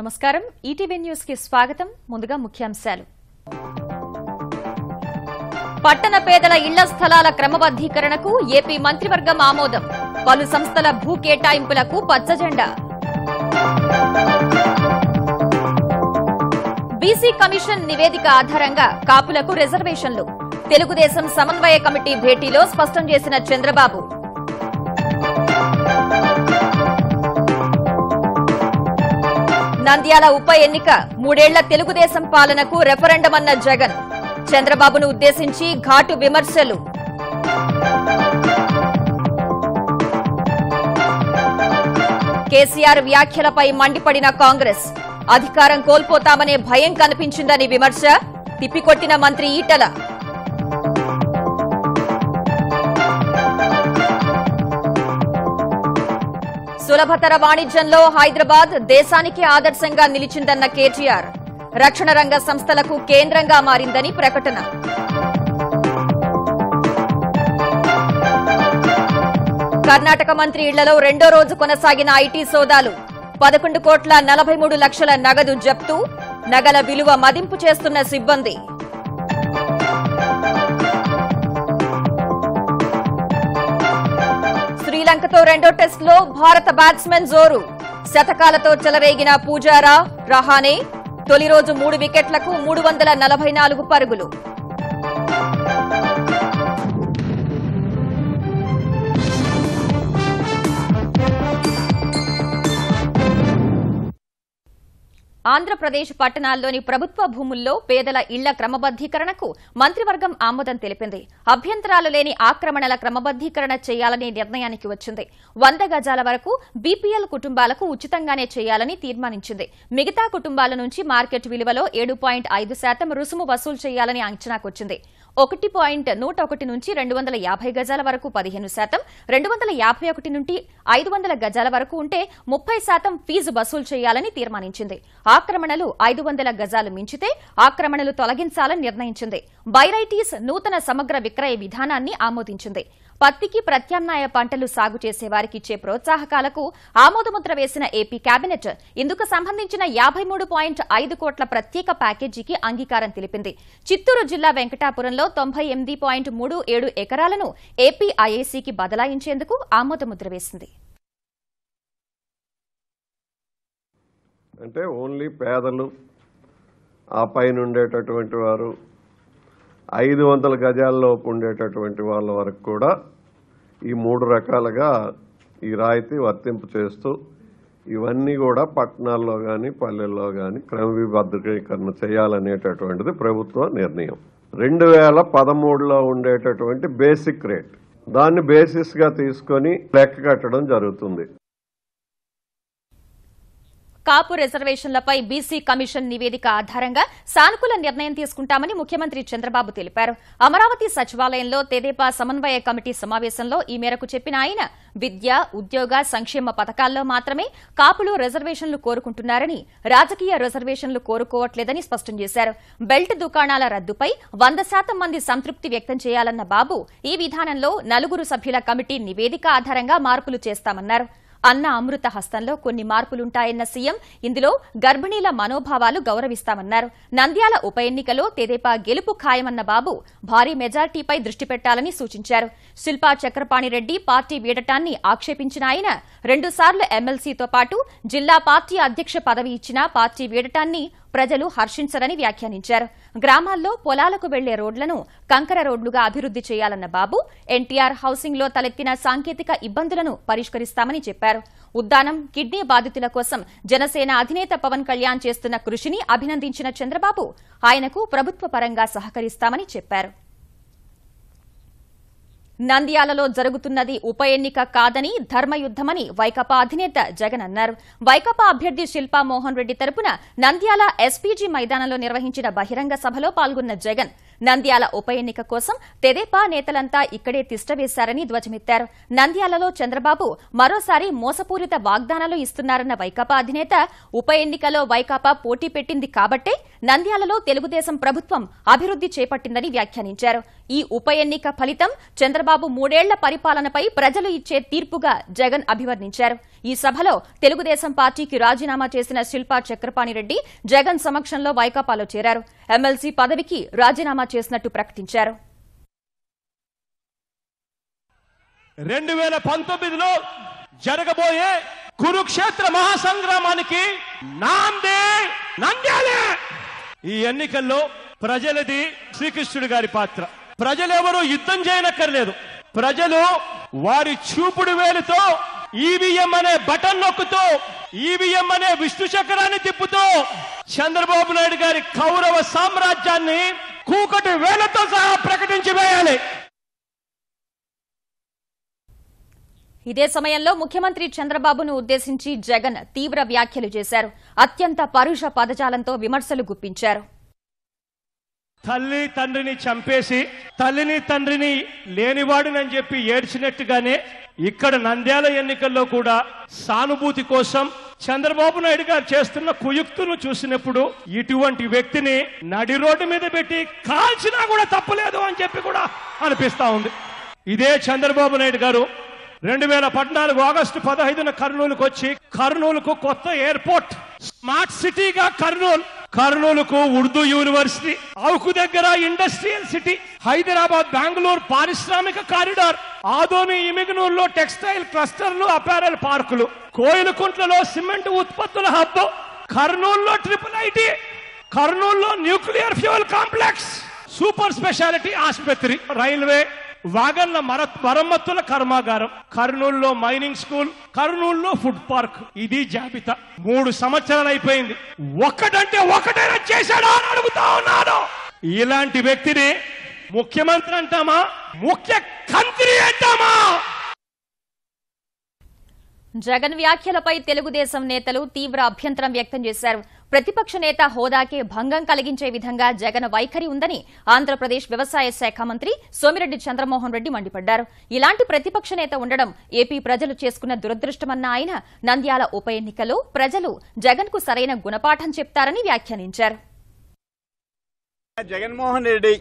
నమస్కారం ETV news కి స్వాగతం ముందుగా ముఖ్యాంశాలు పట్టణ పేదల ఇళ్ల స్థలాల క్రమబద్దీకరణకు ఏపీ మంత్రివర్గం ఆమోదం పలు సంస్థల భూ కేటాయింపులకు పచ్చజెండా బీసీ కమిషన్ నివేదిక ఆధారంగా కాపులకు రిజర్వేషన్లు తెలుగుదేశం సమన్వయ కమిటీ భేటీలో స్పష్టం చేసిన చంద్రబాబు నంద్యాల ఉప ఎన్నిక 3 ఏళ్ల తెలుగుదేశం పాలనకు రెఫరెండం అన్న జగన్ చంద్రబాబును ఉద్దేశించి ఘాటు విమర్శలు కేసీఆర్ వ్యాఖ్యలపై మండిపడిన కాంగ్రెస్ అధికారం కోల్పోతామనే భయం కనిపించిందని విమర్శ తిప్పికొట్టిన మంత్రి ఈటల సులభతర వాణిజ్యంలో హైదరాబాద్ దేశానికి ఆదర్శంగా నిలిచిందన్న కేటీఆర్ రక్షణ రంగ సంస్థలకు కేంద్రంగా మారిందని ప్రకటన కర్ణాటక మంత్రి ఇళ్లలో రెండో రోజు కొనసాగిన ఐటీ సోదాలు 11,43,00,000 నగదు జప్తు నగల విలువ మదింపు చేస్తున్న సిబ్బంది శ్రీలంకతో రెండో టెస్టులో భారత బ్యాట్స్మెన్ జోరు శతకాలతో చెలరేగిన పూజారా రహానే తొలి రోజు 3 వికెట్లకు 344 పరుగులు ఆంధ్రప్రదేశ్ పట్టణాల్లోని ప్రభుత్వ భూముల్లో పేదల ఇళ్ల క్రమబద్దీకరణకు మంత్రివర్గం ఆమోదం తెలిపింది అభ్యంతరాలు లేని ఆక్రమణల క్రమబద్దీకరణ చేయాలనే నిర్ణయానికి వచ్చింది 100 గజాల వరకు బీపీఎల్ కుటుంబాలకు ఉచితంగానే చేయాలని తీర్మానించింది మిగతా కుటుంబాల నుంచి మార్కెట్ విలువలో 7.5% రుసుము వసూలు చేయాలని అంచనాకొచ్చింది 1.101 నుంచి 250 గజాల వరకు 15%, 251 నుండి 500 గజాల వరకు ఉంటే 30% ఫీజు వసూలు చేయాలని తీర్మానించింది ఆక్రమణలు 500 గజాలు మించితే ఆక్రమణలు తొలగించాలని నిర్ణయించింది బైరైటీస్ నూతన సమగ్ర విక్రయ విధానాన్ని ఆమోదించింది పత్తికి ప్రత్యామ్నాయ పంటలు సాగు చేసే వారికి ఇచ్చే ప్రోత్సాహకాలకు ఆమోదముద్ర వేసిన ఏపీ కేబినెట్ ఇందుకు సంబంధించిన 53.5 కోట్ల ప్రత్యేక ప్యాకేజీకి అంగీకారం తెలిపింది చిత్తూరు జిల్లా వెంకటాపురంలో 98.37 ఎకరాలను ఏపీ ఐఏసీకి బదలాయించేందుకు ఆమోదముద్ర వేసింది అంటే ఓన్లీ పేదలు ఆ పైన ఉండేటటువంటి వారు 500 గజాల్లోపు ఉండేటటువంటి వాళ్ళ వరకు కూడా ఈ 3 రకాలుగా ఈ రాయితీ వర్తింపు చేస్తూ ఇవన్నీ కూడా పట్టణాల్లో కానీ పల్లెల్లో కానీ క్రమబద్ధీకరణ చేయాలనేటటువంటిది ప్రభుత్వ నిర్ణయం 2013లో ఉండేటటువంటి బేసిక్ రేట్ దాన్ని బేసిస్గా తీసుకొని లెక్క కట్టడం జరుగుతుంది కాపు రిజర్వేషన్లపై బీసీ కమిషన్ నివేదిక ఆధారంగా సానుకూల నిర్ణయం తీసుకుంటామని ముఖ్యమంత్రి చంద్రబాబు తెలిపారు అమరావతి సచివాలయంలో తెదేపా సమన్వయ కమిటీ సమావేశంలో ఈ మేరకు చెప్పిన ఆయన విద్య ఉద్యోగ సంక్షేమ పథకాల్లో మాత్రమే కాపులు రిజర్వేషన్లు కోరుకుంటున్నారని రాజకీయ రిజర్వేషన్లు కోరుకోవట్లేదని స్పష్టం చేశారు బెల్ట్ దుకాణాల రద్దుపై 100% మంది సంతృప్తి వ్యక్తం చేయాలన్న బాబు ఈ విధానంలో 4 సభ్యుల కమిటీ నివేదిక ఆధారంగా మార్పులు చేస్తామన్నారు అన్న అమృత హస్తంలో కొన్ని మార్పులుంటాయన్న సీఎం ఇందులో గర్భిణీల మనోభావాలు గౌరవిస్తామన్నారు నంద్యాల ఉప ఎన్నికలో తెదేపా గెలుపు ఖాయమన్న బాబు భారీ మెజార్టీపై దృష్టి పెట్టాలని సూచించారు శిల్పా చక్రపాణిరెడ్డి పార్టీ వీడటాన్ని ఆక్షేపించిన ఆయన 2 సార్లు ఎమ్మెల్సీతో పాటు జిల్లా పార్టీ అధ్యక్ష పదవి ఇచ్చినా పార్టీ వీడటాన్ని ప్రజలు హర్షించరని వ్యాఖ్యానించారు గ్రామాల్లో పొలాలకు వెళ్లే రోడ్లను కంకర రోడ్లుగా అభివృద్ది చేయాలన్న బాబు ఎన్టీఆర్ హౌసింగ్ లో తలెత్తిన సాంకేతిక ఇబ్బందులను పరిష్కరిస్తామని చెప్పారు ఉద్దానం కిడ్నీ బాధితుల కోసం జనసేన అధినేత పవన్ కళ్యాణ్ చేస్తున్న కృషిని అభినందించిన చంద్రబాబు ఆయనకు ప్రభుత్వ పరంగా సహకరిస్తామని చెప్పారు నంద్యాలలో జరుగుతున్నది ఉప ఎన్నిక కాదని ధర్మయుద్దమని వైకాపా అధినేత జగన్ అన్నారు వైకాపా అభ్యర్థి శిల్పా మోహన్ రెడ్డి తరపున నంద్యాల ఎస్పీజీ మైదానంలో నిర్వహించిన బహిరంగ సభలో పాల్గొన్న జగన్ నంద్యాల ఉప ఎన్నిక కోసం తెదేపా నేతలంతా ఇక్కడే తిష్టవేశారని ధ్వజమెత్తారు నంద్యాలలో చంద్రబాబు మరోసారి మోసపూరిత వాగ్దానాలు ఇస్తున్నారన్న వైకాపా అధినేత ఉప ఎన్నికలో వైకాపా పోటీ పెట్టింది కాబట్టే నంద్యాలలో తెలుగుదేశం ప్రభుత్వం అభివృద్ది చేపట్టిందని వ్యాఖ్యానించారు ఈ ఉప ఎన్నిక ఫలితం చంద్రబాబు చంద్రబాబు 3 ఏళ్ల పరిపాలనపై ప్రజలు ఇచ్చే తీర్పుగా జగన్ అభివర్ణించారు. ఈ సభలో తెలుగుదేశం పార్టీకి రాజీనామా చేసిన శిల్పా చక్రపాణిరెడ్డి జగన్ సమక్షంలో వైకాపాలో చేరారు. ఎమ్మెల్సీ పదవికి రాజీనామా చేసినట్టు ప్రకటించారు. 2019లో జరగబోయే కురుక్షేత్ర మహాసంగ్రామానికి నాందే నంద్యాలే. ఈ ఎన్నికల్లో ప్రజలది శ్రీకృష్ణుడి గారి పాత్ర. ప్రజలెవరూ యుద్ధం చేయనక్కర్లేదు. ప్రజలు వారి చూపుడు వేలుతో ఈవీఎం అనే బటన్ నొక్కుతూ, ఈవీఎం అనే విష్ణు చక్రాన్ని తిప్పుతూ చంద్రబాబు నాయుడు గారి కౌరవ సామ్రాజ్యాన్ని కూకటి వేలతో సహా ప్రకటించి వేయాలి. ఇదే సమయంలో ముఖ్యమంత్రి చంద్రబాబును ఉద్దేశించి జగన్ తీవ్ర వ్యాఖ్యలు చేశారు. అత్యంత పరుష పదజాలంతో విమర్శలు గుప్పించారు. తల్లి తండ్రిని చంపేసి తల్లిని తండ్రిని లేనివాడునని చెప్పి ఏడ్చినట్టుగానే ఇక్కడ నంద్యాల ఎన్నికల్లో కూడా సానుభూతి కోసం చంద్రబాబు నాయుడు గారు చేస్తున్న కుయుక్తును చూసినప్పుడు ఇటువంటి వ్యక్తిని నడి రోడ్డు మీద పెట్టి కాల్చినా కూడా తప్పులేదు అని చెప్పి కూడా అనిపిస్తా ఉంది. ఇదే చంద్రబాబు నాయుడు గారు 2014 ఆగస్టు 15న కర్నూలుకు వచ్చి కర్నూలుకు కొత్త ఎయిర్పోర్ట్, స్మార్ట్ సిటీగా కర్నూలుకు ఉర్దూ యూనివర్సిటీ, అవుకు దగ్గర ఇండస్ట్రియల్ సిటీ, హైదరాబాద్ బెంగళూరు పారిశ్రామిక కారిడార్, ఆదోని ఇమిగనూరులో టెక్స్టైల్ క్లస్టర్లు, అపారల్ పార్కులు, కోయిలకుంట్లలో సిమెంట్ ఉత్పత్తుల హబ్, కర్నూలులో IIIT, కర్నూలులో nuclear fuel complex, super speciality ఆసుపత్రి, రైల్వే, వాగన్ల మరమ్మతుల కర్మాగారం, కర్నూలులో మైనింగ్ స్కూల్, కర్నూలులో ఫుడ్ పార్క్. ఇది జాబితా. 3 సంవత్సరాలు అయిపోయింది. ఒక్కటంటే ఒకటైనా చేశాడా అని అడుగుతా ఉన్నాను. ఇలాంటి వ్యక్తిని ముఖ్యమంత్రి అంటామా, ముఖ్యమంత్రి అంటామా? జగన్ వ్యాఖ్యలపై తెలుగుదేశం నేతలు తీవ్ర అభ్యంతరం వ్యక్తం చేశారు. ప్రతిపక్ష నేత హోదాకే భంగం కలిగించే విధంగా జగన్ వైఖరి ఉందని ఆంధ్రప్రదేశ్ వ్యవసాయ శాఖ మంత్రి సోమిరెడ్డి చంద్రమోహన్ రెడ్డి మండిపడ్డారు. ఇలాంటి ప్రతిపక్ష నేత ఉండడం ఏపీ ప్రజలు చేసుకున్న దురదృష్టమన్న ఆయన నంద్యాల ఉప ఎన్నికలో ప్రజలు జగన్ కు సరైన గుణపాఠం చెప్తారని వ్యాఖ్యానించారు. జగన్మోహన్ రెడ్డి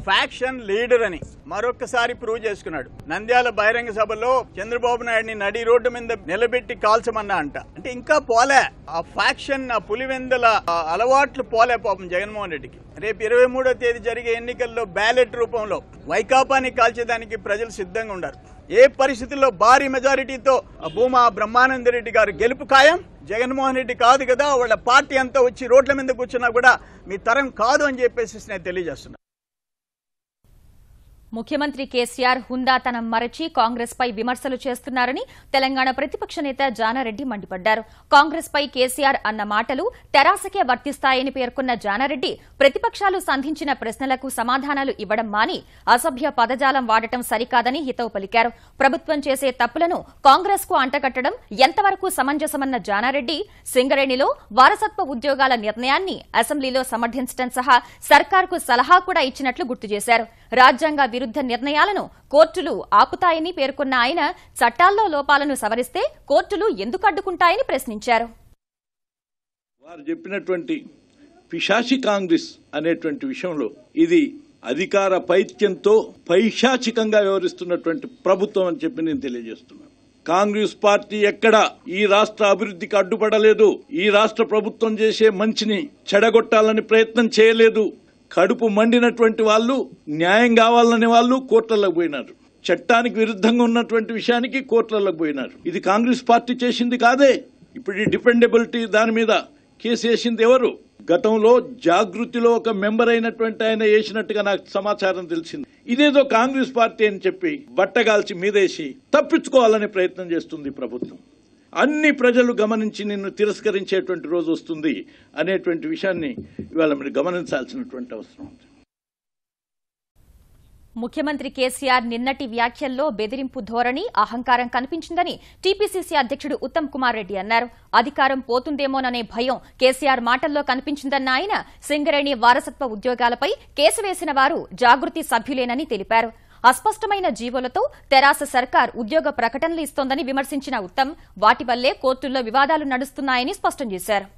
ఫ్యాక్షన్ లీడర్ అని మరొకసారి ప్రూవ్ చేసుకున్నాడు. నంద్యాల బహిరంగ సభలో చంద్రబాబు నాయుడిని నడి రోడ్డు మీద నిలబెట్టి కాల్చమన్నా అంటే ఇంకా పోలే ఆ ఫ్యాక్షన్, ఆ పులివెందల అలవాట్లు పోలే పాపం జగన్మోహన్ రెడ్డికి. రేపు 23వ తేదీ జరిగే ఎన్నికల్లో బ్యాలెట్ రూపంలో వైకాపాని కాల్చేదానికి ప్రజలు సిద్ధంగా ఉన్నారు. ఏ పరిస్థితుల్లో భారీ మెజారిటీతో భూమా బ్రహ్మానందరెడ్డి గారు గెలుపు ఖాయం. జగన్మోహన్ రెడ్డి కాదు కదా, వాళ్ళ పార్టీ అంతా వచ్చి రోడ్ల మీద కూర్చున్నా కూడా మీ తరం కాదు అని చెప్పేసి నేను తెలియజేస్తున్నా. ముఖ్యమంత్రి కేసీఆర్ హుందాతనం మరచి కాంగ్రెస్ పై విమర్శలు చేస్తున్నారని తెలంగాణ ప్రతిపక్ష నేత జానారెడ్డి మండిపడ్డారు. కాంగ్రెస్ పై కేసీఆర్ అన్న మాటలు తెరాసకే వర్తిస్తాయని పేర్కొన్న జానారెడ్డి ప్రతిపక్షాలు సంధించిన ప్రశ్నలకు సమాధానాలు ఇవ్వడం మాని అసభ్య పదజాలం వాడటం సరికాదని హితవు పలికారు. ప్రభుత్వం చేసే తప్పులను కాంగ్రెస్ కు అంటగట్టడం ఎంతవరకు సమంజసమన్న జానారెడ్డి సింగరేణిలో వారసత్వ ఉద్యోగాల నిర్ణయాన్ని అసెంబ్లీలో సమర్థించడం సహా సర్కార్కు సలహా కూడా ఇచ్చినట్లు గుర్తు చేశారు. రాజ్యాంగ విరుద్ధ నిర్ణయాలను కోర్టులు ఆపుతాయని పేర్కొన్న ఆయన చట్టాల్లో లోపాలను సవరిస్తే కోర్టులు ఎందుకు అడ్డుకుంటాయని ప్రశ్నించారు. వారు చెప్పినటువంటి పిశాచి కాంగ్రెస్ అనేటువంటి విషయంలో ఇది అధికార పైత్యంతో పైశాచికంగా వ్యవహరిస్తున్నటువంటి ప్రభుత్వం అని చెప్పి నేను తెలియజేస్తున్నాను. కాంగ్రెస్ పార్టీ ఎక్కడ ఈ రాష్ట్ర అభివృద్ధికి అడ్డుపడలేదు. ఈ రాష్ట్ర ప్రభుత్వం చేసే మంచిని చెడగొట్టాలని ప్రయత్నం చేయలేదు. కడుపు మండినటువంటి వాళ్ళు, న్యాయం కావాలనే వాళ్ళు కోర్టులకు పోయినారు. చట్టానికి విరుద్ధంగా ఉన్నటువంటి విషయానికి కోర్టులకు పోయినారు. ఇది కాంగ్రెస్ పార్టీ చేసింది కాదే. ఇప్పుడు ఈ డిపెండబిలిటీ దాని మీద కేసు వేసింది ఎవరు? గతంలో జాగృతిలో ఒక మెంబర్ అయినటువంటి ఆయన వేసినట్టుగా నాకు సమాచారం తెలిసింది. ఇదేదో కాంగ్రెస్ పార్టీ అని చెప్పి బట్టగాల్చి మీదేసి తప్పించుకోవాలనే ప్రయత్నం చేస్తుంది ప్రభుత్వం. అన్ని ప్రజలు గమనించి నిన్ను తిరస్కరించేటువంటి రోజు వస్తుంది అనేటువంటి విషయాన్ని ఇవాళ మీరు గమనించాల్సినటువంటి అవసరం ఉంది. ముఖ్యమంత్రి కేసీఆర్ నిన్నటి వ్యాఖ్యల్లో బెదిరింపు ధోరణి, అహంకారం కనిపించిందని టీపీసీసీ అధ్యక్షుడు ఉత్తమ్ కుమార్ రెడ్డి అన్నారు. అధికారం పోతుందేమోననే భయం కేసీఆర్ మాటల్లో కనిపించిందన్న ఆయన సింగరేణి వారసత్వ ఉద్యోగాలపై కేసు వేసిన వారు జాగృతి సభ్యులేనని తెలిపారు. అస్పష్టమైన జీవోలతో తెరాస సర్కార్ ఉద్యోగ ప్రకటనలు ఇస్తోందని విమర్శించిన ఉత్తమ్ వాటి వల్లే కోర్టుల్లో వివాదాలు నడుస్తున్నాయని స్పష్టం చేశారు.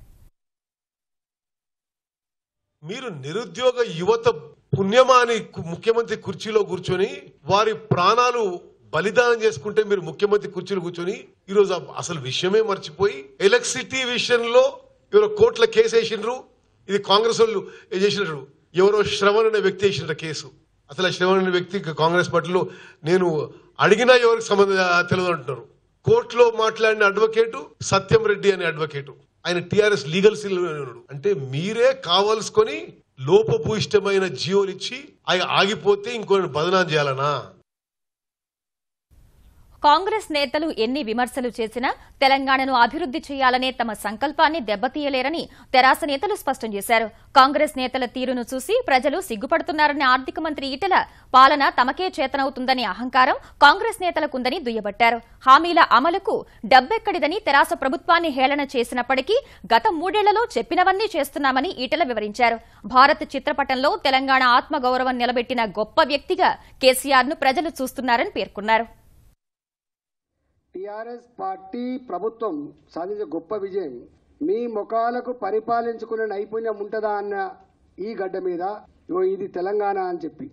మీరు నిరుద్యోగ యువత పుణ్యమాని ముఖ్యమంత్రి కుర్చీలో కూర్చొని వారి ప్రాణాలు బలిదానం చేసుకుంటే మీరు ముఖ్యమంత్రి కుర్చీలో కూర్చొని ఈరోజు అసలు విషయమే మర్చిపోయి ఎలక్ట్రిసిటీ విషయంలో ఎవరో కోర్టుల కేసు వేసిండ్రు. ఇది కాంగ్రెస్ వాళ్ళు చేసినారు. ఎవరో శ్రవణ్ అనే వ్యక్తి వేసిన కేసు. అసలు శ్రవణ్ అనే వ్యక్తి కాంగ్రెస్ పార్టీలో నేను అడిగినా ఎవరికి సంబంధం తెలియదు అంటున్నారు. కోర్టులో మాట్లాడిన అడ్వకేటు సత్యం రెడ్డి అనే అడ్వకేటు, ఆయన టీఆర్ఎస్ లీగల్ సెల్ అంటే మీరే కావాల్సుకొని లోపభూయిష్టమైన జియోలు ఇచ్చి ఆగిపోతే ఇంకొన్ని బదనాం చేయాలనా? కాంగ్రెస్ నేతలు ఎన్ని విమర్శలు చేసినా తెలంగాణను అభివృద్ది చేయాలనే తమ సంకల్పాన్ని దెబ్బతీయలేరని తెరాస నేతలు స్పష్టం చేశారు. కాంగ్రెస్ నేతల తీరును చూసి ప్రజలు సిగ్గుపడుతున్నారని ఆర్థిక మంత్రి ఈటెల పాలన తమకే చేతనవుతుందనే అహంకారం కాంగ్రెస్ నేతలకుందని దుయ్యబట్టారు. హామీల అమలుకు డబ్బెక్కడిదని తెరాస ప్రభుత్వాన్ని హేళన చేసినప్పటికీ గత 3 ఏళ్లలో చెప్పినవన్నీ చేస్తున్నామని ఈటెల వివరించారు. భారత్ చిత్రపటంలో తెలంగాణ ఆత్మగౌరవం నిలబెట్టిన గొప్ప వ్యక్తిగా కేసీఆర్ ను ప్రజలు చూస్తున్నారని పేర్కొన్నారు. టీఆర్ఎస్ పార్టీ ప్రభుత్వం సాధించే గొప్ప విజయం మీ ముఖాలకు పరిపాలించుకునే నైపుణ్యం ఉంటుందా అన్న ఈ గడ్డ మీద ఇది తెలంగాణ అని చెప్పి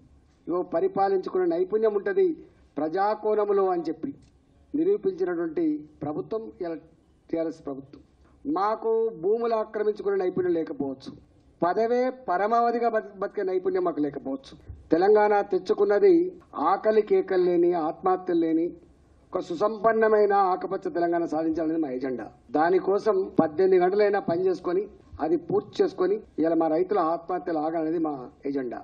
పరిపాలించుకునే నైపుణ్యం ఉంటుంది ప్రజాకోణంలో అని చెప్పి నిరూపించినటువంటి ప్రభుత్వం ఇలా టీఆర్ఎస్ ప్రభుత్వం. మాకు భూములు ఆక్రమించుకునే నైపుణ్యం లేకపోవచ్చు, పదవే పరమావధిగా బతికే నైపుణ్యం మాకు లేకపోవచ్చు. తెలంగాణ తెచ్చుకున్నది ఆకలి కేకలు లేని, ఆత్మహత్యలు లేని ఒక సుసంపన్నమైన ఆకుపచ్చ తెలంగాణ సాధించాలనేది మా ఎజెండా. దానికోసం 18 గంటలైనా పని చేసుకొని అది పూర్తి చేసుకొని ఇలా మా రైతుల ఆత్మహత్యలు ఆగాలనేది మా ఎజెండా.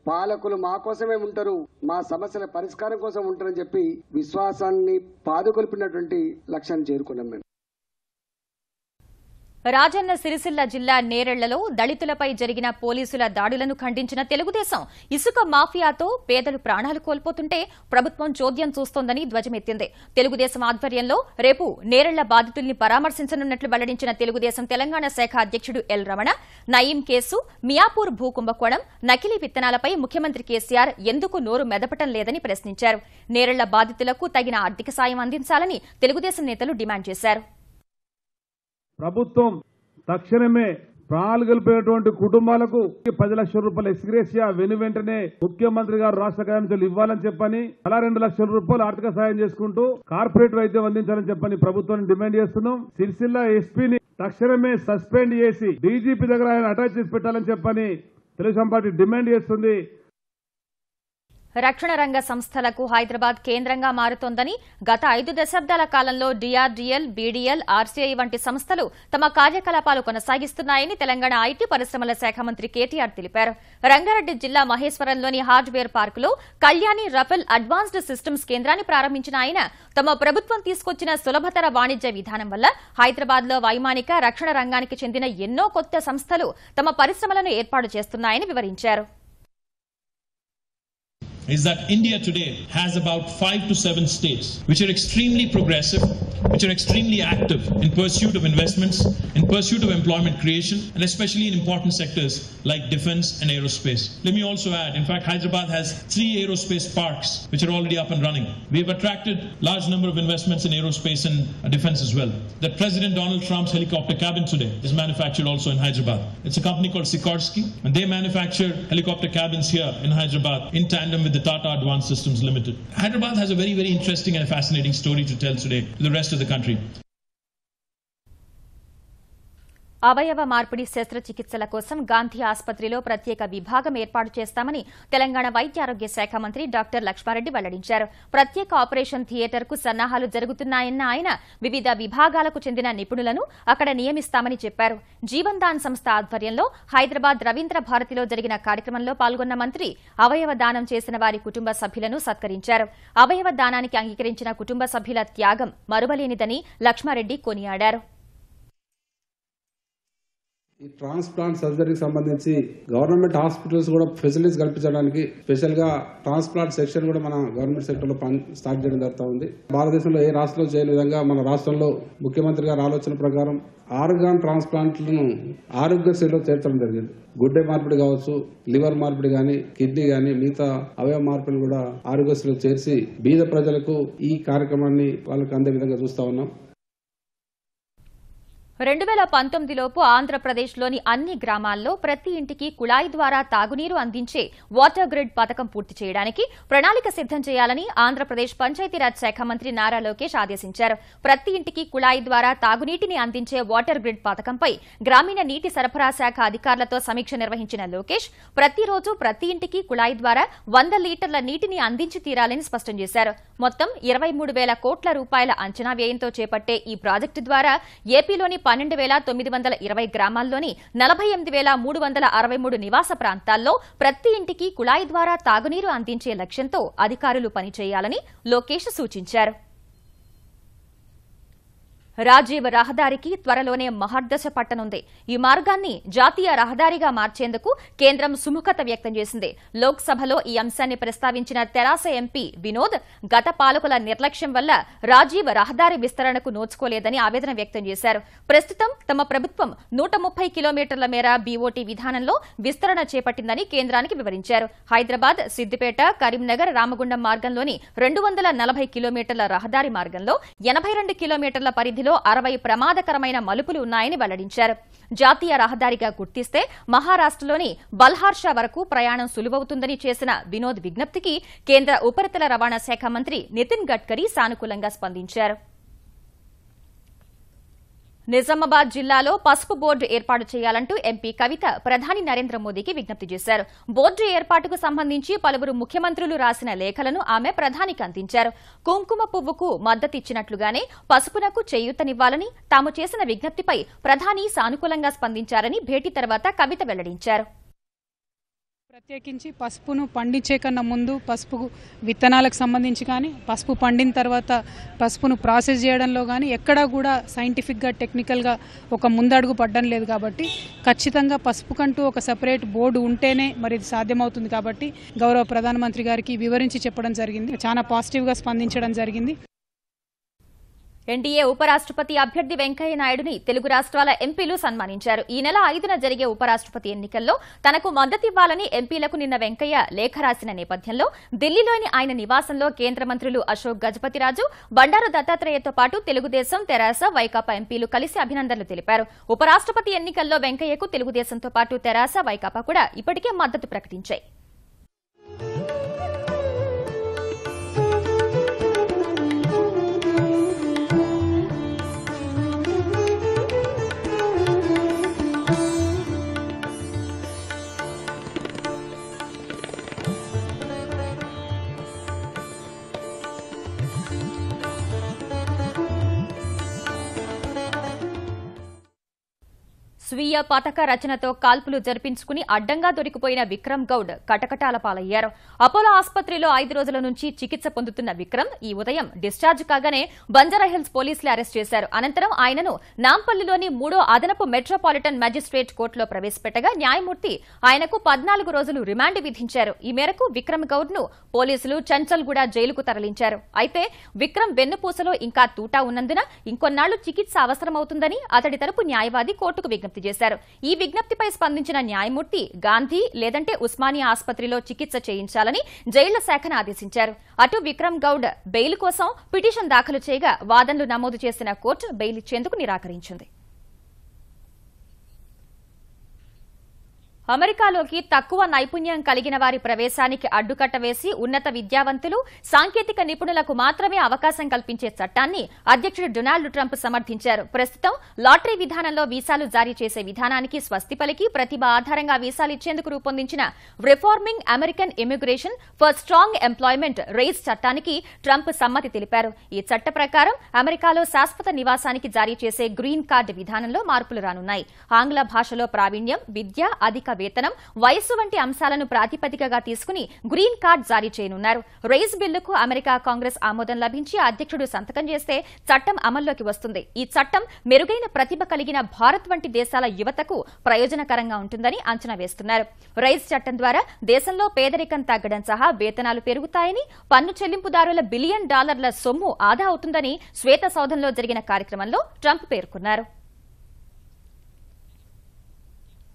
పాలకులు మా కోసమే ఉంటారు, మా సమస్యల పరిష్కారం కోసం ఉంటారని చెప్పి విశ్వాసాన్ని పాదుకొల్పినటువంటి లక్ష్యాన్ని చేరుకున్నాం మేము. రాజన్న సిరిసిల్ల జిల్లా నేరెళ్లలో దళితులపై జరిగిన పోలీసుల దాడులను ఖండించిన తెలుగుదేశం ఇసుక మాఫియాతో పేదలు ప్రాణాలు కోల్పోతుంటే ప్రభుత్వం చోద్యం చూస్తోందని ధ్వజమెత్తింది. తెలుగుదేశం ఆధ్వర్యంలో రేపు నేరెళ్ల బాధితుల్ని పరామర్శించనున్నట్లు వెల్లడించిన తెలుగుదేశం తెలంగాణ శాఖ అధ్యక్షుడు ఎల్ రమణ, నయీం కేసు, మియాపూర్ భూ కుంభకోణం, నకిలీ విత్తనాలపై ముఖ్యమంత్రి కేసీఆర్ ఎందుకు నోరు మెదపటం లేదని ప్రశ్నించారు. నేరెళ్ల బాధితులకు తగిన ఆర్థిక సాయం అందించాలని తెలుగుదేశం నేతలు డిమాండ్ చేశారు. ప్రభుత్వం తక్షణమే ప్రాణాలు గెలిపినటువంటి కుటుంబాలకు 10 లక్షల రూపాయల ఎక్స్గ్రేషియా వెంటనే ముఖ్యమంత్రి గారు రాష్ట్ర కార్యదర్శులు ఇవ్వాలని చెప్పని అలా 2 లక్షల రూపాయలు ఆర్థిక సాయం చేసుకుంటూ కార్పొరేట్ వైద్యం అందించాలని చెప్పని ప్రభుత్వాన్ని డిమాండ్ చేస్తున్నాం. సిరిసిల్ల ఎస్పీని తక్షణమే సస్పెండ్ చేసి డీజీపీ దగ్గర ఆయన అటాచ్ చేసి పెట్టాలని చెప్పని తెలుగుదేశం పార్టీ డిమాండ్ చేస్తుంది. రక్షణ రంగ సంస్థలకు హైదరాబాద్ కేంద్రంగా మారుతోందని, గత 5 దశాబ్దాల కాలంలో డీఆర్డీఎల్, బీడీఎల్, ఆర్సీఐ వంటి సంస్థలు తమ కార్యకలాపాలు కొనసాగిస్తున్నాయని తెలంగాణ ఐటీ పరిశ్రమల శాఖ మంత్రి కేటీఆర్ తెలిపారు. రంగారెడ్డి జిల్లా మహేశ్వరంలోని హార్డ్వేర్ పార్కులో కళ్యాణి రఫెల్ అడ్వాన్స్డ్ సిస్టమ్స్ కేంద్రాన్ని ప్రారంభించిన ఆయన తమ ప్రభుత్వం తీసుకొచ్చిన సులభతర వాణిజ్య విధానం వల్ల హైదరాబాద్ లో వైమానిక రక్షణ రంగానికి చెందిన ఎన్నో కొత్త సంస్థలు తమ పరిశ్రమలను ఏర్పాటు చేస్తున్నాయని వివరించారు. Is that India today has about 5 to 7 states which are extremely progressive, which are extremely active in pursuit of investments, in pursuit of employment creation, and especially in important sectors like defense and aerospace. Let me also add, in fact, Hyderabad has 3 aerospace parks which are already up and running. We have attracted large number of investments in aerospace and defense as well. That President Donald Trump's helicopter cabin today is manufactured also in Hyderabad. It's a company called Sikorsky, and they manufacture helicopter cabins here in Hyderabad in tandem with the Tata Advanced Systems Limited. Hyderabad has a very, very interesting and fascinating story to tell today to the rest of the country. అవయవ మార్పిడి శస్త్రచికిత్సల కోసం గాంధీ ఆసుపత్రిలో ప్రత్యేక విభాగం ఏర్పాటు చేస్తామని తెలంగాణ వైద్య ఆరోగ్య శాఖ మంత్రి డాక్టర్ లక్ష్మారెడ్డి వెల్లడించారు. ప్రత్యేక ఆపరేషన్ థియేటర్కు సన్నాహాలు జరుగుతున్నాయన్న ఆయన వివిధ విభాగాలకు చెందిన నిపుణులను అక్కడ నియమిస్తామని చెప్పారు. జీవన్ దాన్ సంస్థ ఆధ్వర్యంలో హైదరాబాద్ రవీంద్ర భారతిలో జరిగిన కార్యక్రమంలో పాల్గొన్న మంత్రి అవయవ దానం చేసిన వారి కుటుంబ సభ్యులను సత్కరించారు. అవయవ దానానికి అంగీకరించిన కుటుంబ సభ్యుల త్యాగం మరువలేనిదని లక్ష్మారెడ్డి కొనియాడారు. ఈ ట్రాన్స్ప్లాంట్ సర్జరీకి సంబంధించి గవర్నమెంట్ హాస్పిటల్స్ కూడా ఫెసిలిటీస్ కల్పించడానికి స్పెషల్ గా ట్రాన్స్ప్లాంట్ సెక్షన్ కూడా మన గవర్నమెంట్ సెక్టర్ లో స్టార్ట్ చేయడం జరుగుతూ ఉంది. భారతదేశంలో ఏ రాష్ట్రంలో చేయని విధంగా మన రాష్ట్రంలో ముఖ్యమంత్రి గారి ఆలోచన ప్రకారం ఆర్గాన్ ట్రాన్స్ప్లాంట్లను ఆరోగ్యశ్రీలో చేర్చడం జరిగింది. గుడ్డే మార్పిడి కావచ్చు, లివర్ మార్పిడి గాని, కిడ్నీ గాని, మిగతా అవయవ మార్పిడి కూడా ఆరోగ్యశ్రీలో చేర్చి బీద ప్రజలకు ఈ కార్యక్రమాన్ని వాళ్ళకి అందే విధంగా చూస్తా ఉన్నాం. 2019లోపు ఆంధ్రప్రదేశ్లోని అన్ని గ్రామాల్లో ప్రతి ఇంటికి కుళాయి ద్వారా తాగునీరు అందించే వాటర్ గ్రిడ్ పథకం పూర్తి చేయడానికి ప్రణాళిక సిద్దం చేయాలని ఆంధ్రప్రదేశ్ పంచాయతీరాజ్ శాఖ మంత్రి నారా లోకేష్ ఆదేశించారు. ప్రతి ఇంటికి కుళాయి ద్వారా తాగునీటిని అందించే వాటర్ గ్రిడ్ పథకంపై గ్రామీణ నీటి సరఫరా శాఖ అధికారులతో సమీక్ష నిర్వహించిన లోకేష్ ప్రతిరోజు ప్రతి ఇంటికి కుళాయి ద్వారా 100 లీటర్ల నీటిని అందించి తీరాలని స్పష్టం చేశారు. మొత్తం 23,000 కోట్ల రూపాయల అంచనా వ్యయంతో చేపట్టే ఈ ప్రాజెక్టు ద్వారా ఏపీలోని 12,920 గ్రామాల్లోని 48,363 నివాస ప్రాంతాల్లో ప్రతి ఇంటికి కుళాయి ద్వారా తాగునీరు అందించే లక్ష్యంతో అధికారులు పనిచేయాలని లోకేష్ సూచించారు. రాజీవ్ రహదారికి త్వరలోనే మహర్దశ పట్టనుంది. ఈ మార్గాన్ని జాతీయ రహదారిగా మార్చేందుకు కేంద్రం సుముఖత వ్యక్తం చేసింది. లోక్సభలో ఈ అంశాన్ని ప్రస్తావించిన తెరాస ఎంపీ వినోద్ గత పాలకుల నిర్లక్ష్యం వల్ల రాజీవ్ రహదారి విస్తరణకు నోచుకోలేదని ఆవేదన వ్యక్తం చేశారు. ప్రస్తుతం తమ ప్రభుత్వం 130 కిలోమీటర్ల మేర బీఓటీ విధానంలో విస్తరణ చేపట్టిందని కేంద్రానికి వివరించారు. హైదరాబాద్, సిద్దిపేట, కరీంనగర్, రామగుండం మార్గంలోని 240 కిలోమీటర్ల రహదారి మార్గంలో 82 కిలోమీటర్ల పరిధి 60 ప్రమాదకరమైన మలుపులు ఉన్నాయని వెల్లడించారు. జాతీయ రహదారిగా గుర్తిస్తే మహారాష్ట్రలోని బల్హార్షా వరకు ప్రయాణం సులువవుతుందని చేసిన వినోద్ విజ్ఞప్తికి కేంద్ర ఉపరితల రవాణా శాఖ మంత్రి నితిన్ గడ్కరీ సానుకూలంగా స్పందించారు. నిజామాబాద్ జిల్లాలో పసుపు బోర్డు ఏర్పాటు చేయాలంటూ ఎంపీ కవిత ప్రధాని నరేంద్ర మోదీకి విజ్ఞప్తి చేశారు. బోర్డు ఏర్పాటుకు సంబంధించి పలువురు ముఖ్యమంత్రులు రాసిన లేఖలను ఆమె ప్రధానికి అందించారు. కుంకుమ పువ్వుకు మద్దతిచ్చినట్లుగానే పసుపునకు చేయూతనివ్వాలని తాము చేసిన విజ్ఞప్తిపై ప్రధాని సానుకూలంగా స్పందించారని భేటీ తర్వాత కవిత వెల్లడించారు. ప్రత్యేకించి పసుపును పండించే కన్నా ముందు పసుపు విత్తనాలకు సంబంధించి కానీ పసుపు పండిన తర్వాత పసుపును ప్రాసెస్ చేయడంలో కానీ ఎక్కడా కూడా సైంటిఫిక్గా టెక్నికల్గా ఒక ముందడుగు పడడం లేదు. కాబట్టి ఖచ్చితంగా పసుపుకంటూ ఒక సెపరేట్ బోర్డు ఉంటేనే మరి ఇది సాధ్యమవుతుంది. కాబట్టి గౌరవ ప్రధానమంత్రి గారికి వివరించి చెప్పడం జరిగింది. చాలా పాజిటివ్గా స్పందించడం జరిగింది. ఎన్డీఏ ఉపరాష్ట్రపతి అభ్యర్థి వెంకయ్య నాయుడుని తెలుగు రాష్ట్రాల ఎంపీలు సన్మానించారు. ఈ నెల 5న జరిగే ఉపరాష్ట్రపతి ఎన్నికల్లో తనకు మద్దతివ్వాలని ఎంపీలకు నిన్న వెంకయ్య లేఖ రాసిన నేపథ్యంలో ఢిల్లీలోని ఆయన నివాసంలో కేంద్ర మంత్రులు అశోక్ గజపతిరాజు, బండారు దత్తాత్రేయతో పాటు తెలుగుదేశం, తెరాస, వైకాపా ఎంపీలు కలిసి అభినందనలు తెలిపారు. ఉపరాష్ట్రపతి ఎన్నికల్లో వెంకయ్యకు తెలుగుదేశంతో పాటు తెరాస, వైకాపా కూడా ఇప్పటికే మద్దతు ప్రకటించాయి. స్వీయ పథక రచనతో కాల్పులు జరిపించుకుని అడ్డంగా దొరికిపోయిన విక్రమ్ గౌడ్ కటకటాల పాలయ్యారు. అపోలో ఆసుపత్రిలో 5 రోజుల నుంచి చికిత్స పొందుతున్న విక్రమ్ ఈ ఉదయం డిశ్చార్జ్ కాగానే బంజారాహిల్స్ పోలీసులు అరెస్ట్ చేశారు. అనంతరం ఆయనను నాంపల్లిలోని 3వ అదనపు మెట్రోపాలిటన్ మెజిస్ట్రేట్ కోర్టులో ప్రవేశపెట్టగా న్యాయమూర్తి ఆయనకు 14 రోజులు రిమాండ్ విధించారు. ఈ మేరకు విక్రమ్ గౌడ్ ను పోలీసులు చంచల్గూడ జైలుకు తరలించారు. అయితే విక్రమ్ వెన్నుపూసలో ఇంకా తూటా ఉన్నందున ఇంకొన్నాళ్లు చికిత్స అవసరమవుతుందని అతడి తరపు న్యాయవాది కోర్టుకు విజ్ఞప్తి చేశారు. ఈ విజ్ఞప్తిపై స్పందించిన న్యాయమూర్తి గాంధీ లేదంటే ఉస్మానియా ఆసుపత్రిలో చికిత్స చేయించాలని జైళ్ల శాఖను ఆదేశించారు. అటు విక్రమ్ గౌడ్ బెయిల్ కోసం పిటిషన్ దాఖలు చేయగా వాదనలు నమోదు చేసిన కోర్టు బెయిల్ ఇచ్చేందుకు నిరాకరించింది. అమెరికాలోకి తక్కువ నైపుణ్యం కలిగిన వారి ప్రవేశానికి అడ్డుకట్ట వేసి ఉన్నత విద్యావంతులు, సాంకేతిక నిపుణులకు మాత్రమే అవకాశం కల్పించే చట్టాన్ని అధ్యక్షుడు డొనాల్డ్ ట్రంప్ సమర్థించారు. ప్రస్తుతం లాటరీ విధానంలో వీసాలు జారీ చేసే విధానానికి స్వస్తి పలికి ప్రతిభ ఆధారంగా వీసాలు ఇచ్చేందుకు రూపొందించిన reforming American immigration for strong employment raise చట్టానికి ట్రంప్ సమ్మతి తెలిపారు. ఈ చట్ట ప్రకారం అమెరికాలో శాశ్వత నివాసానికి జారీ చేసే గ్రీన్ కార్డు విధానంలో మార్పులు రానున్నాయి. ఆంగ్ల భాషలో ప్రావీణ్యం, విద్య, అధిక వేతనం, వయస్సు వంటి అంశాలను ప్రాతిపదికగా తీసుకుని గ్రీన్ కార్డ్ జారీ చేయనున్నారు. రైజ్ బిల్లుకు అమెరికా కాంగ్రెస్ ఆమోదం లభించి అధ్యక్షుడు సంతకం చేస్తే చట్టం అమల్లోకి వస్తుంది. ఈ చట్టం మెరుగైన ప్రతిభ కలిగిన భారత్ వంటి దేశాల యువతకు ప్రయోజనకరంగా ఉంటుందని అంచనా వేస్తున్నారు. రైజ్ చట్టం ద్వారా దేశంలో పేదరికం తగ్గడం సహా వేతనాలు పెరుగుతాయని, పన్ను చెల్లింపుదారుల $1 బిలియన్ సొమ్ము ఆదా అవుతుందని శ్వేత సౌధంలో జరిగిన కార్యక్రమంలో ట్రంప్ పేర్కొన్నారు.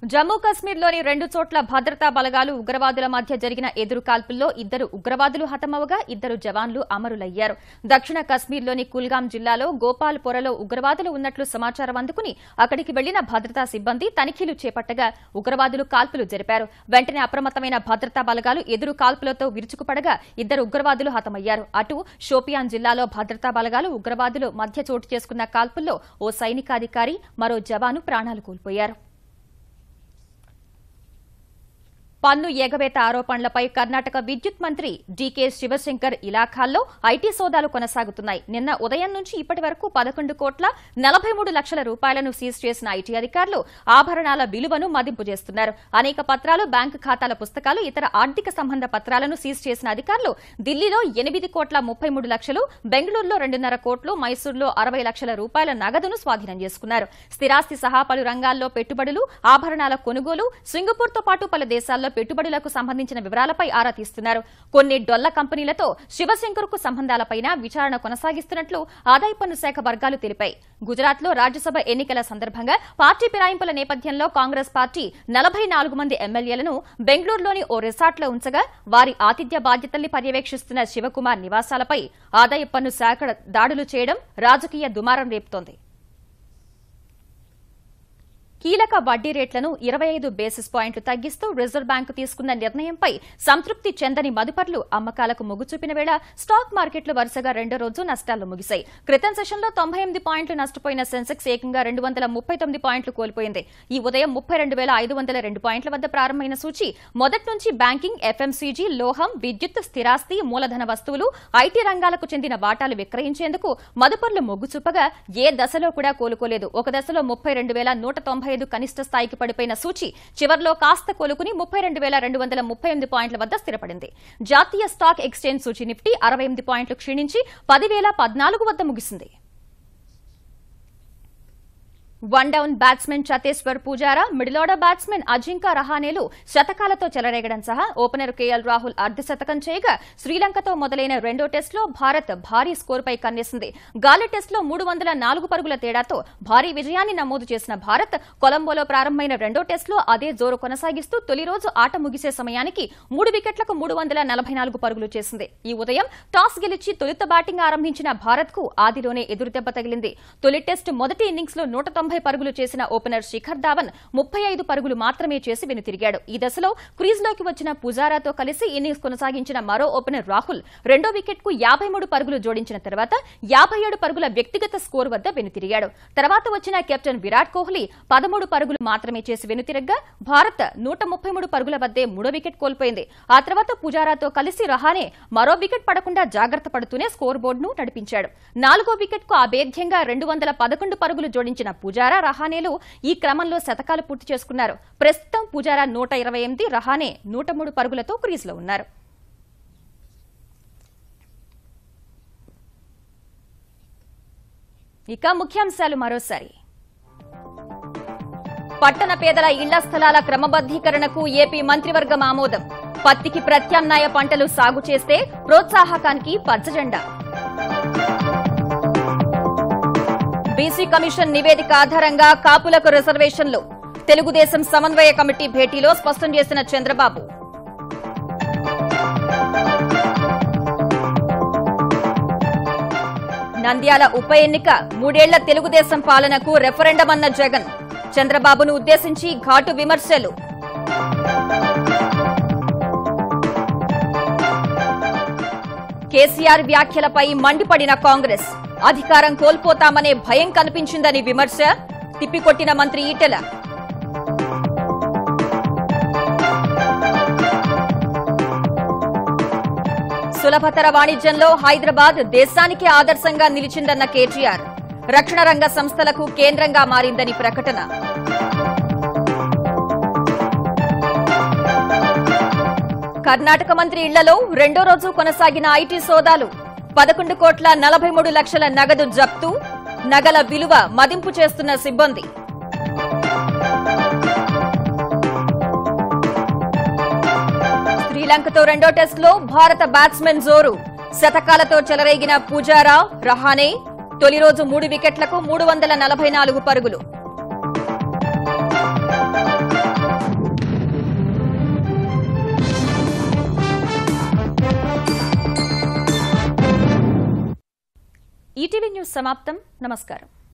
జమ్మూ కశ్మీర్లోని 2 చోట్ల భద్రతా బలగాలు ఉగ్రవాదుల మధ్య జరిగిన ఎదురుకాల్పుల్లో 2 ఉగ్రవాదులు హతమవగా 2 జవాన్లు అమరులయ్యారు. దక్షిణ కశ్మీర్లోని కుల్గాం జిల్లాలో గోపాల్పురలో ఉగ్రవాదులు ఉన్నట్లు సమాచారం అందుకుని అక్కడికి వెళ్లిన భద్రతా సిబ్బంది తనిఖీలు చేపట్టగా ఉగ్రవాదులు కాల్పులు జరిపారు. వెంటనే అప్రమత్తమైన భద్రతా బలగాలు ఎదురు కాల్పులతో విరుచుకుపడగా 2 ఉగ్రవాదులు హతమయ్యారు. అటు షోపియాన్ జిల్లాలో భద్రతా బలగాలు ఉగ్రవాదులు మధ్య చోటు చేసుకున్న కాల్పుల్లో ఓ సైనికాధికారి మరో జవాను ప్రాణాలు కోల్పోయారు. పన్ను ఎగవేత ఆరోపణలపై కర్ణాటక విద్యుత్ మంత్రి డీకే శివశంకర్ ఇలాఖాల్లో ఐటీ సోదాలు కొనసాగుతున్నాయి. నిన్న ఉదయం నుంచి ఇప్పటి వరకు 11,43,00,000 రూపాయలను సీజ్ చేసిన ఐటీ అధికారులు ఆభరణాల విలువను మదింపు చేస్తున్నారు. అనేక పత్రాలు, బ్యాంకు ఖాతాల పుస్తకాలు, ఇతర ఆర్థిక సంబంధ పత్రాలను సీజ్ చేసిన అధికారులు ఢిల్లీలో 8,33,00,000, బెంగళూరులో 2.5 కోట్లు, మైసూరులో 60 లక్షల రూపాయల నగదును స్వాధీనం చేసుకున్నారు. స్థిరాస్తి సహా పలు రంగాల్లో పెట్టుబడులు, ఆభరణాల కొనుగోలు, సింగపూర్తో పాటు పలు దేశాల్లో పెట్టుబడులకు సంబంధించిన వివరాలపై ఆరా తీస్తున్నారు. కొన్ని డొల్ల కంపెనీలతో శివశంకర్కు సంబంధాలపైన విచారణ కొనసాగిస్తున్నట్లు ఆదాయ పన్ను శాఖ వర్గాలు తెలిపాయి. గుజరాత్లో రాజ్యసభ ఎన్నికల సందర్భంగా పార్టీ ఫిరాయింపుల నేపథ్యంలో కాంగ్రెస్ పార్టీ 44 మంది ఎమ్మెల్యేలను బెంగళూరులోని ఓ రిసార్ట్లో ఉంచగా వారి ఆతిథ్య బాధ్యతల్ని పర్యవేక్షిస్తున్న శివకుమార్ నివాసాలపై ఆదాయ పన్ను శాఖ దాడులు చేయడం రాజకీయ దుమారం రేపుతోంది. కీలక వడ్డీ రేట్లను 25 బేసిస్ పాయింట్లు తగ్గిస్తూ రిజర్వ్ బ్యాంకు తీసుకున్న నిర్ణయంపై సంతృప్తి చెందని మదుపర్లు అమ్మకాలకు మొగ్గు చూపిన వేళ స్టాక్ మార్కెట్లు వరుసగా 2వ రోజు నష్టాల్లో ముగిశాయి. క్రితం సెషన్లో 98 పాయింట్లు నష్టపోయిన సెన్సెక్స్ ఏకంగా 239 పాయింట్లు కోల్పోయింది. ఈ ఉదయం 32,502 పాయింట్ల వద్ద ప్రారంభమైన సూచి మొదటి నుంచి బ్యాంకింగ్, ఎఫ్ఎంసీజీ, లోహం, విద్యుత్, స్థిరాస్తి, మూలధన వస్తువులు, ఐటీ రంగాలకు చెందిన వాటాలు విక్రయించేందుకు మదుపర్లు మొగ్గు చూపగా ఏ దశలో కూడా కోలుకోలేదు. ఒక దశలో 32,195 కనిష్ట స్థాయికి పడిపోయిన సూచి చివర్లో కాస్త కోలుకుని 32,238 పాయింట్ల వద్ద స్థిరపడింది. జాతీయ స్టాక్ ఎక్స్చేంజ్ సూచి నిఫ్టీ 68 పాయింట్లు క్షీణించి 10,014 వద్ద ముగిసింది. One down batsman Cheteshwar Pujara, middle order batsman Ajinkya రహానేలు శతకాలతో చెలరేగడం సహా ఓపెనర్ కేఎల్ రాహుల్ అర్ధశతకం చేయగా శ్రీలంకతో మొదలైన 2వ టెస్టులో భారత్ భారీ స్కోరుపై కన్నేసింది. గాలి టెస్టులో 304 పరుగుల తేడాతో భారీ విజయాన్ని నమోదు చేసిన భారత్ కొలంబోలో ప్రారంభమైన 2వ టెస్టులో అదే జోరు కొనసాగిస్తూ తొలి రోజు ఆట ముగిసే సమయానికి 3 వికెట్లకు 344 పరుగులు చేసింది. ఈ ఉదయం టాస్ గెలిచి తొలుత బ్యాటింగ్ ఆరంభించిన భారత్ కు ఆదిలోనే ఎదురుదెబ్బ తగిలింది. తొలి టెస్టు మొదటి ఇన్నింగ్స్ లో 190 పరుగులు చేసిన ఓపెనర్ శిఖర్ ధావన్ 35 పరుగులు మాత్రమే చేసి వెనుతిరిగాడు. ఈ దశలో క్రీజ్లోకి వచ్చిన పుజారాతో కలిసి ఇన్నింగ్స్ కొనసాగించిన మరో ఓపెనర్ రాహుల్ 2వ వికెట్ కు 53 పరుగులు జోడించిన తర్వాత 57 పరుగుల వ్యక్తిగత స్కోర్ వద్ద వెనుతిరిగాడు. తర్వాత వచ్చిన కెప్టెన్ విరాట్ కోహ్లీ 13 పరుగులు మాత్రమే చేసి వెనుతిరగ్గా భారత్ 133 పరుగుల వద్దే 3వ వికెట్ కోల్పోయింది. ఆ తర్వాత పుజారాతో కలిసి రహానే మరో వికెట్ పడకుండా జాగ్రత్త పడుతూనే స్కోర్ బోర్డును నడిపించాడు. 4వ వికెట్ కు అభేద్యంగా 211 పరుగులు జోడించిన పుజారా, రహానేలు ఈ క్రమంలో శతకాలు పూర్తి చేసుకున్నారు. ప్రస్తుతం పుజారా 128, రహానే 103 పరుగులతో క్రీజ్లో ఉన్నారు. ఇక ముఖ్యాంశాలు మరోసారి. పట్టణ పేదల ఇళ్ల స్థలాల క్రమబద్దీకరణకు ఏపీ మంత్రివర్గం ఆమోదం. పత్తికి ప్రత్యామ్నాయ పంటలు సాగు చేస్తే ప్రోత్సాహకానికి పచ్చజెండా. బీసీ కమిషన్ నివేదిక ఆధారంగా కాపులకు రిజర్వేషన్లు. తెలుగుదేశం సమన్వయ కమిటీ భేటీలో స్పష్టం చేసిన చంద్రబాబు. నంద్యాల ఉప ఎన్నిక 3 ఏళ్ల తెలుగుదేశం పాలనకు రెఫరెండం అన్న జగన్. చంద్రబాబును ఉద్దేశించి ఘాటు విమర్శలు. కేసీఆర్ వ్యాఖ్యలపై మండిపడిన కాంగ్రెస్. అధికారం కోల్పోతామనే భయం కనిపించిందని విమర్శ. తిప్పికొట్టిన మంత్రి ఈటెల. సులభతర వాణిజ్యంలో హైదరాబాద్ దేశానికి ఆదర్శంగా నిలిచిందన్న కేటీఆర్. రక్షణ రంగ సంస్థలకు కేంద్రంగా మారిందని ప్రకటన. కర్ణాటక మంత్రి ఇళ్లలో 2వ రోజు కొనసాగిన ఐటీ సోదాలు. 11,43,00,000 నగదు జప్తు. నగల విలువ మదింపు చేస్తున్న సిబ్బంది. శ్రీలంకతో 2వ టెస్టులో భారత బ్యాట్స్మెన్ జోరు. శతకాలతో చెలరేగిన పుజారా, రహానే. తొలి రోజు 3 వికెట్లకు 344 పరుగులు. ఈటీవీ న్యూస్ సమాప్తం. నమస్కారం.